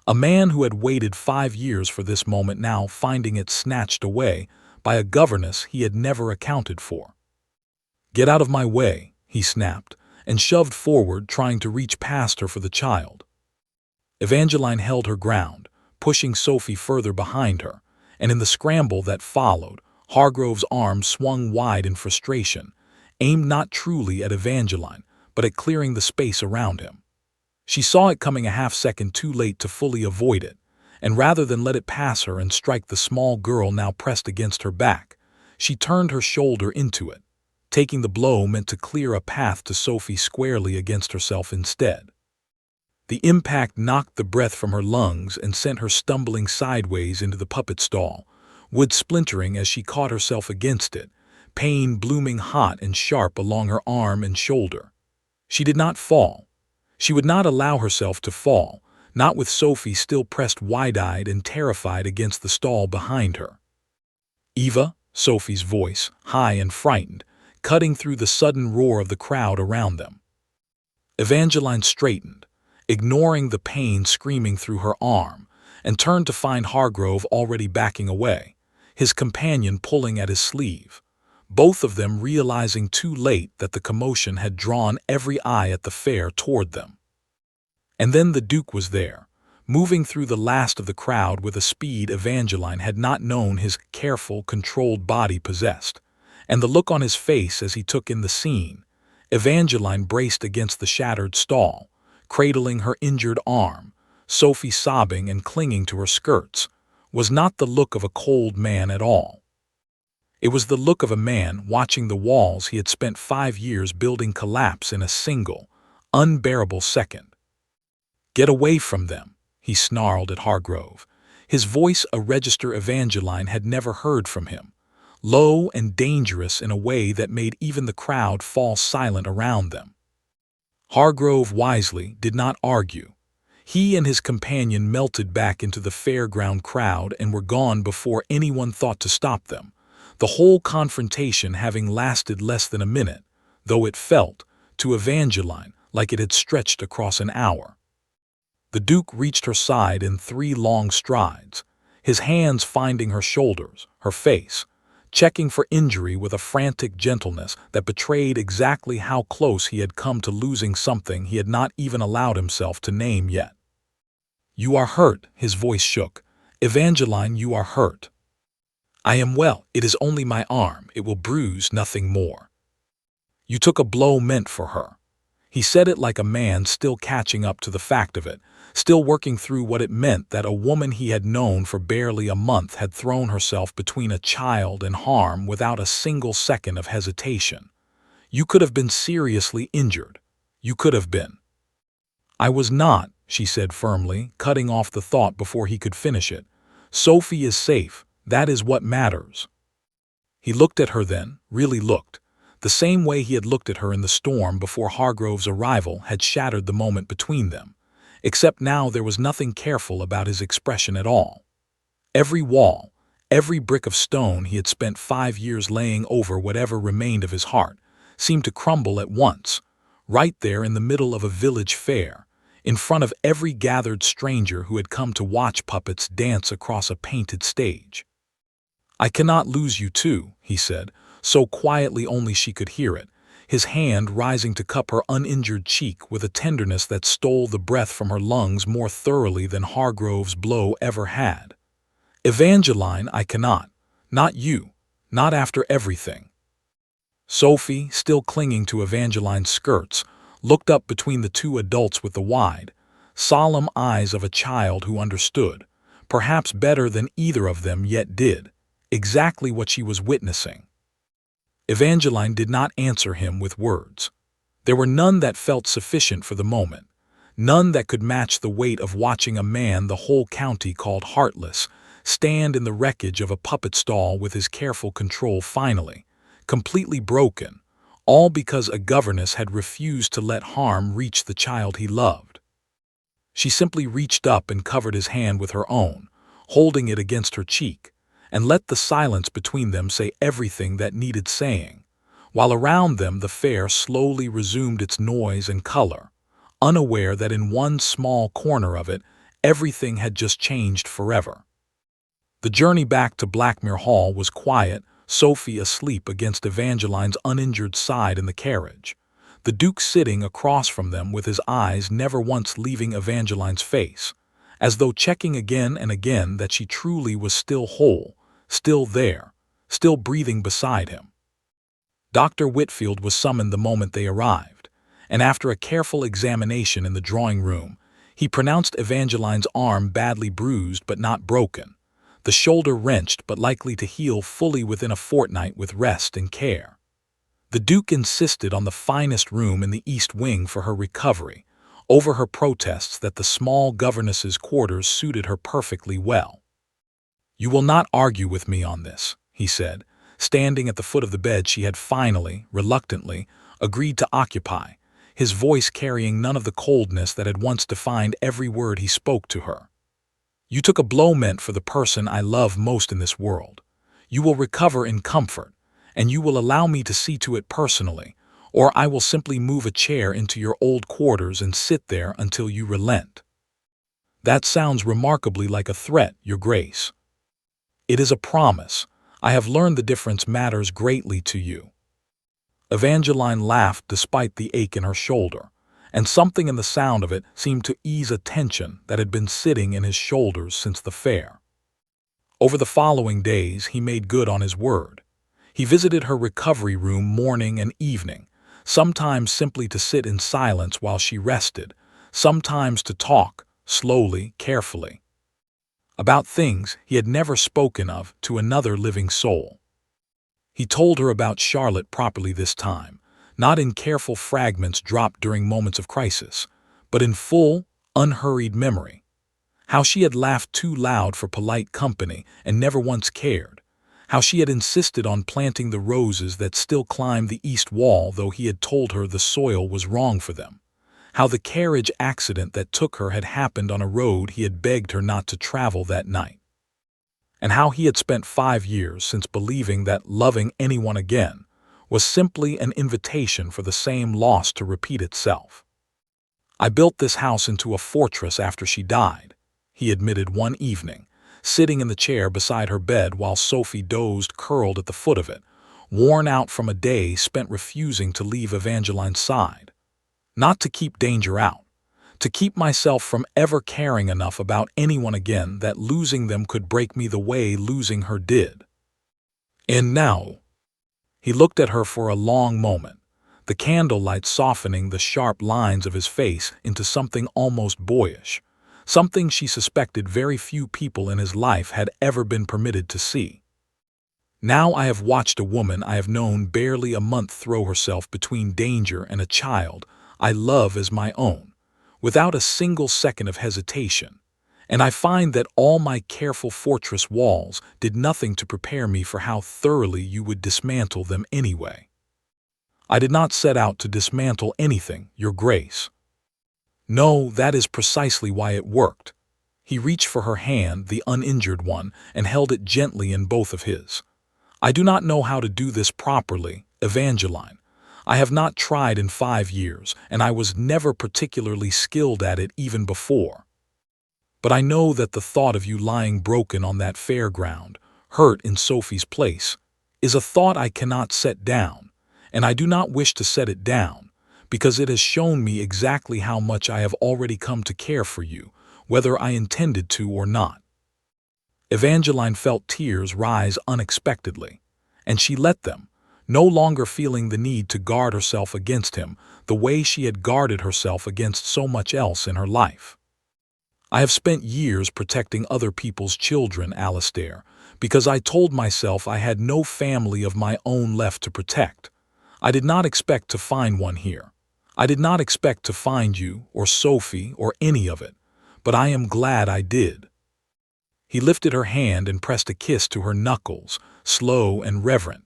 A man who had waited 5 years for this moment now finding it snatched away by a governess he had never accounted for. "Get out of my way," he snapped, and shoved forward, trying to reach past her for the child. Evangeline held her ground, pushing Sophie further behind her, and in the scramble that followed, Hargrove's arms swung wide in frustration, aimed not truly at Evangeline, but at clearing the space around him. She saw it coming a half-second too late to fully avoid it, and rather than let it pass her and strike the small girl now pressed against her back, she turned her shoulder into it, taking the blow meant to clear a path to Sophie squarely against herself instead. The impact knocked the breath from her lungs and sent her stumbling sideways into the puppet stall, wood splintering as she caught herself against it, pain blooming hot and sharp along her arm and shoulder. She did not fall. She would not allow herself to fall, not with Sophie still pressed wide-eyed and terrified against the stall behind her. "Eva," Sophie's voice, high and frightened, cutting through the sudden roar of the crowd around them. Evangeline straightened, ignoring the pain screaming through her arm, and turned to find Hargrove already backing away, his companion pulling at his sleeve, both of them realizing too late that the commotion had drawn every eye at the fair toward them. And then the Duke was there, moving through the last of the crowd with a speed Evangeline had not known his careful, controlled body possessed, and the look on his face as he took in the scene. Evangeline braced against the shattered stall, cradling her injured arm, Sophie sobbing and clinging to her skirts, was not the look of a cold man at all. It was the look of a man watching the walls he had spent 5 years building collapse in a single, unbearable second. "Get away from them," he snarled at Hargrove, his voice a register Evangeline had never heard from him, low and dangerous in a way that made even the crowd fall silent around them. Hargrove wisely did not argue. He and his companion melted back into the fairground crowd and were gone before anyone thought to stop them, the whole confrontation having lasted less than a minute, though it felt, to Evangeline, like it had stretched across an hour. The Duke reached her side in 3 long strides, his hands finding her shoulders, her face, checking for injury with a frantic gentleness that betrayed exactly how close he had come to losing something he had not even allowed himself to name yet. "You are hurt," his voice shook. "Evangeline, you are hurt." "I am well. It is only my arm. It will bruise, nothing more." "You took a blow meant for her." He said it like a man still catching up to the fact of it, still working through what it meant that a woman he had known for barely a month had thrown herself between a child and harm without a single second of hesitation. "You could have been seriously injured. You could have been." "I was not," she said firmly, cutting off the thought before he could finish it. "Sophie is safe. That is what matters." He looked at her then, really looked. The same way he had looked at her in the storm before Hargrove's arrival had shattered the moment between them, except now there was nothing careful about his expression at all. Every wall, every brick of stone he had spent 5 years laying over whatever remained of his heart, seemed to crumble at once, right there in the middle of a village fair, in front of every gathered stranger who had come to watch puppets dance across a painted stage. "I cannot lose you too," he said, so quietly only she could hear it, his hand rising to cup her uninjured cheek with a tenderness that stole the breath from her lungs more thoroughly than Hargrove's blow ever had. "Evangeline, I cannot. Not you. Not after everything." Sophie, still clinging to Evangeline's skirts, looked up between the two adults with the wide, solemn eyes of a child who understood, perhaps better than either of them yet did, exactly what she was witnessing. Evangeline did not answer him with words. There were none that felt sufficient for the moment, none that could match the weight of watching a man the whole county called heartless stand in the wreckage of a puppet stall with his careful control finally, completely broken, all because a governess had refused to let harm reach the child he loved. She simply reached up and covered his hand with her own, holding it against her cheek, and let the silence between them say everything that needed saying, while around them the fair slowly resumed its noise and color, unaware that in one small corner of it everything had just changed forever. The journey back to Blackmere Hall was quiet, Sophie asleep against Evangeline's uninjured side in the carriage, the Duke sitting across from them with his eyes never once leaving Evangeline's face, as though checking again and again that she truly was still whole, still there, still breathing beside him. Dr. Whitfield was summoned the moment they arrived, and after a careful examination in the drawing room, he pronounced Evangeline's arm badly bruised but not broken, the shoulder wrenched but likely to heal fully within a fortnight with rest and care. The Duke insisted on the finest room in the East Wing for her recovery, over her protests that the small governess's quarters suited her perfectly well. "You will not argue with me on this," he said, standing at the foot of the bed she had finally, reluctantly, agreed to occupy, his voice carrying none of the coldness that had once defined every word he spoke to her. "You took a blow meant for the person I love most in this world. You will recover in comfort, and you will allow me to see to it personally, or I will simply move a chair into your old quarters and sit there until you relent." "That sounds remarkably like a threat, Your Grace." "It is a promise. I have learned the difference matters greatly to you." Evangeline laughed despite the ache in her shoulder, and something in the sound of it seemed to ease a tension that had been sitting in his shoulders since the fair. Over the following days he made good on his word. He visited her recovery room morning and evening, sometimes simply to sit in silence while she rested, sometimes to talk, slowly, carefully, about things he had never spoken of to another living soul. He told her about Charlotte properly this time, not in careful fragments dropped during moments of crisis, but in full, unhurried memory. How she had laughed too loud for polite company and never once cared. How she had insisted on planting the roses that still climbed the east wall though he had told her the soil was wrong for them. How the carriage accident that took her had happened on a road he had begged her not to travel that night. And how he had spent 5 years since believing that loving anyone again was simply an invitation for the same loss to repeat itself. "I built this house into a fortress after she died," he admitted one evening, sitting in the chair beside her bed while Sophie dozed curled at the foot of it, worn out from a day spent refusing to leave Evangeline's side. Not to keep danger out, to keep myself from ever caring enough about anyone again that losing them could break me the way losing her did. And now, he looked at her for a long moment, the candlelight softening the sharp lines of his face into something almost boyish, something she suspected very few people in his life had ever been permitted to see. Now I have watched a woman I have known barely a month throw herself between danger and a child I love as my own, without a single second of hesitation, and I find that all my careful fortress walls did nothing to prepare me for how thoroughly you would dismantle them anyway. I did not set out to dismantle anything, Your Grace. No, that is precisely why it worked. He reached for her hand, the uninjured one, and held it gently in both of his. I do not know how to do this properly, Evangeline. I have not tried in 5 years, and I was never particularly skilled at it even before. But I know that the thought of you lying broken on that fairground, hurt in Sophie's place, is a thought I cannot set down, and I do not wish to set it down, because it has shown me exactly how much I have already come to care for you, whether I intended to or not. Evangeline felt tears rise unexpectedly, and she let them, no longer feeling the need to guard herself against him the way she had guarded herself against so much else in her life. I have spent years protecting other people's children, Alistair, because I told myself I had no family of my own left to protect. I did not expect to find one here. I did not expect to find you, or Sophie, or any of it, but I am glad I did. He lifted her hand and pressed a kiss to her knuckles, slow and reverent,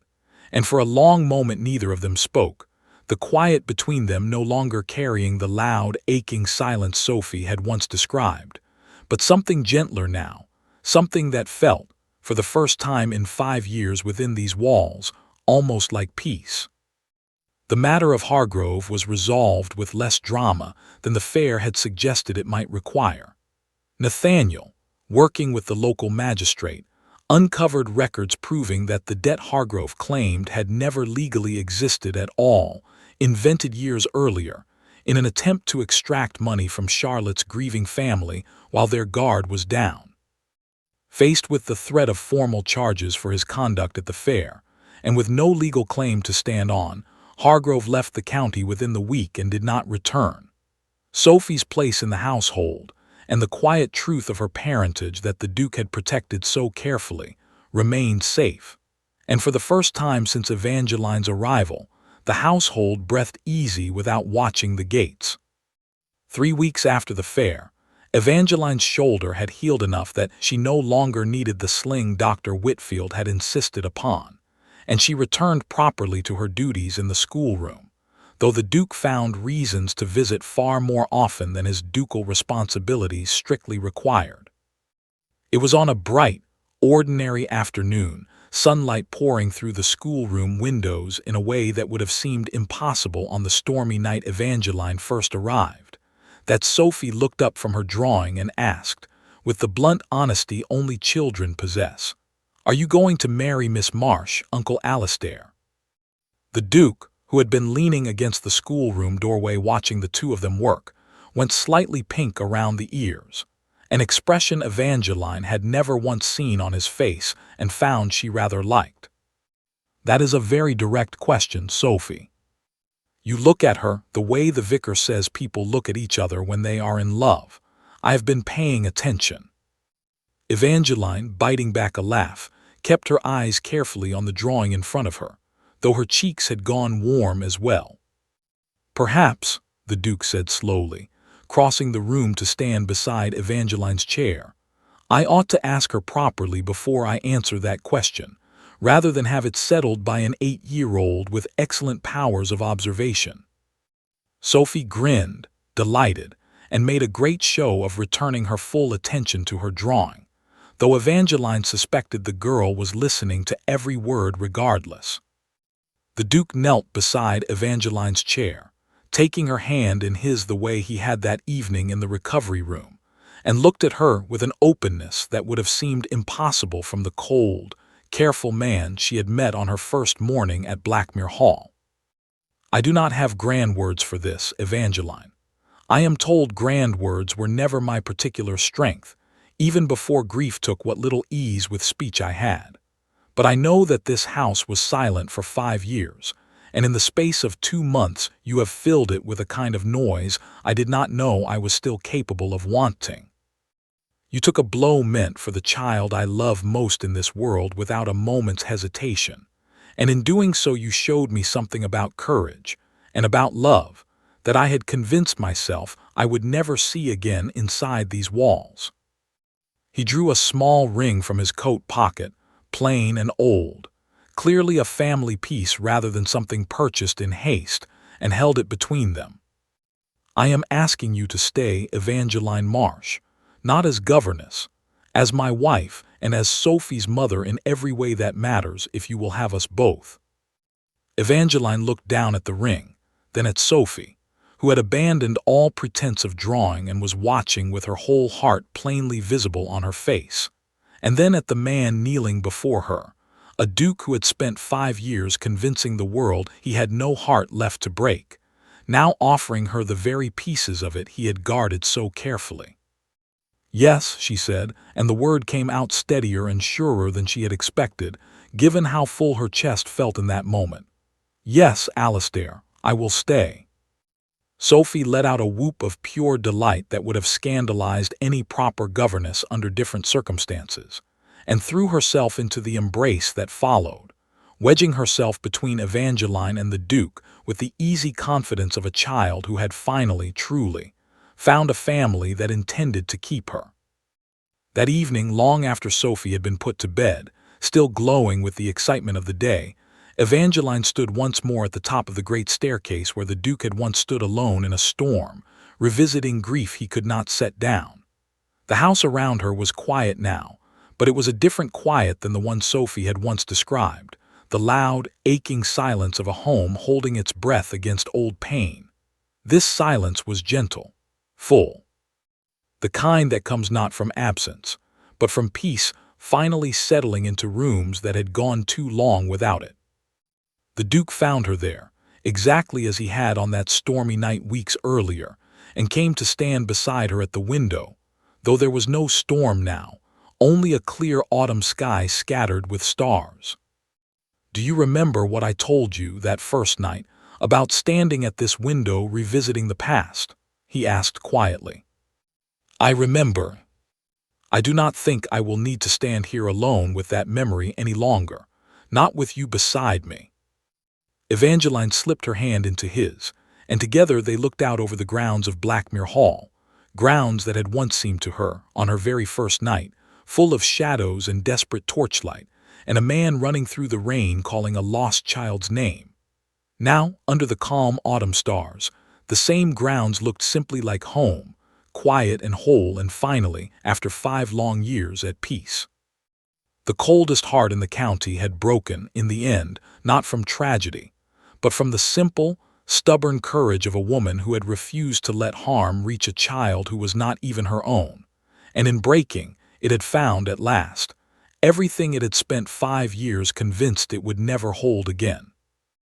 and for a long moment neither of them spoke, the quiet between them no longer carrying the loud, aching silence Sophie had once described, but something gentler now, something that felt, for the first time in 5 years within these walls, almost like peace. The matter of Hargrove was resolved with less drama than the fair had suggested it might require. Nathaniel, working with the local magistrate, uncovered records proving that the debt Hargrove claimed had never legally existed at all, invented years earlier, in an attempt to extract money from Charlotte's grieving family while their guard was down. Faced with the threat of formal charges for his conduct at the fair, and with no legal claim to stand on, Hargrove left the county within the week and did not return. Sophie's place in the household, and the quiet truth of her parentage that the Duke had protected so carefully, remained safe, and for the first time since Evangeline's arrival, the household breathed easy without watching the gates. 3 weeks after the fair, Evangeline's shoulder had healed enough that she no longer needed the sling Dr. Whitfield had insisted upon, and she returned properly to her duties in the schoolroom, though the Duke found reasons to visit far more often than his ducal responsibilities strictly required. It was on a bright, ordinary afternoon, sunlight pouring through the schoolroom windows in a way that would have seemed impossible on the stormy night Evangeline first arrived, that Sophie looked up from her drawing and asked, with the blunt honesty only children possess, "Are you going to marry Miss Marsh, Uncle Alistair?" The Duke, who had been leaning against the schoolroom doorway watching the two of them work, went slightly pink around the ears, an expression Evangeline had never once seen on his face and found she rather liked. "That is a very direct question, Sophie. You look at her the way the vicar says people look at each other when they are in love. I have been paying attention." Evangeline, biting back a laugh, kept her eyes carefully on the drawing in front of her, though her cheeks had gone warm as well. "Perhaps," the Duke said slowly, crossing the room to stand beside Evangeline's chair, "I ought to ask her properly before I answer that question, rather than have it settled by an 8-year-old with excellent powers of observation." Sophie grinned, delighted, and made a great show of returning her full attention to her drawing, though Evangeline suspected the girl was listening to every word regardless. The Duke knelt beside Evangeline's chair, taking her hand in his the way he had that evening in the recovery room, and looked at her with an openness that would have seemed impossible from the cold, careful man she had met on her first morning at Blackmere Hall. I do not have grand words for this, Evangeline. I am told grand words were never my particular strength, even before grief took what little ease with speech I had. But I know that this house was silent for 5 years, and in the space of 2 months you have filled it with a kind of noise I did not know I was still capable of wanting. You took a blow meant for the child I love most in this world without a moment's hesitation, and in doing so you showed me something about courage and about love that I had convinced myself I would never see again inside these walls. He drew a small ring from his coat pocket, plain and old, clearly a family piece rather than something purchased in haste, and held it between them. I am asking you to stay, Evangeline Marsh, not as governess, as my wife and as Sophie's mother in every way that matters if you will have us both. Evangeline looked down at the ring, then at Sophie, who had abandoned all pretense of drawing and was watching with her whole heart plainly visible on her face, and then at the man kneeling before her, a duke who had spent 5 years convincing the world he had no heart left to break, now offering her the very pieces of it he had guarded so carefully. "Yes," she said, and the word came out steadier and surer than she had expected, given how full her chest felt in that moment. "Yes, Alistair, I will stay." Sophie let out a whoop of pure delight that would have scandalized any proper governess under different circumstances, and threw herself into the embrace that followed, wedging herself between Evangeline and the Duke with the easy confidence of a child who had finally, truly, found a family that intended to keep her. That evening, long after Sophie had been put to bed, still glowing with the excitement of the day, Evangeline stood once more at the top of the great staircase where the Duke had once stood alone in a storm, revisiting grief he could not set down. The house around her was quiet now, but it was a different quiet than the one Sophie had once described, the loud, aching silence of a home holding its breath against old pain. This silence was gentle, full, the kind that comes not from absence, but from peace finally settling into rooms that had gone too long without it. The Duke found her there, exactly as he had on that stormy night weeks earlier, and came to stand beside her at the window, though there was no storm now, only a clear autumn sky scattered with stars. "Do you remember what I told you that first night about standing at this window revisiting the past?" he asked quietly. "I remember. I do not think I will need to stand here alone with that memory any longer, not with you beside me." Evangeline slipped her hand into his, and together they looked out over the grounds of Blackmere Hall, grounds that had once seemed to her, on her very first night, full of shadows and desperate torchlight, and a man running through the rain calling a lost child's name. Now, under the calm autumn stars, the same grounds looked simply like home, quiet and whole, and finally, after 5 long years, at peace. The coldest heart in the county had broken, in the end, not from tragedy, but from the simple, stubborn courage of a woman who had refused to let harm reach a child who was not even her own, and in breaking, it had found, at last, everything it had spent 5 years convinced it would never hold again.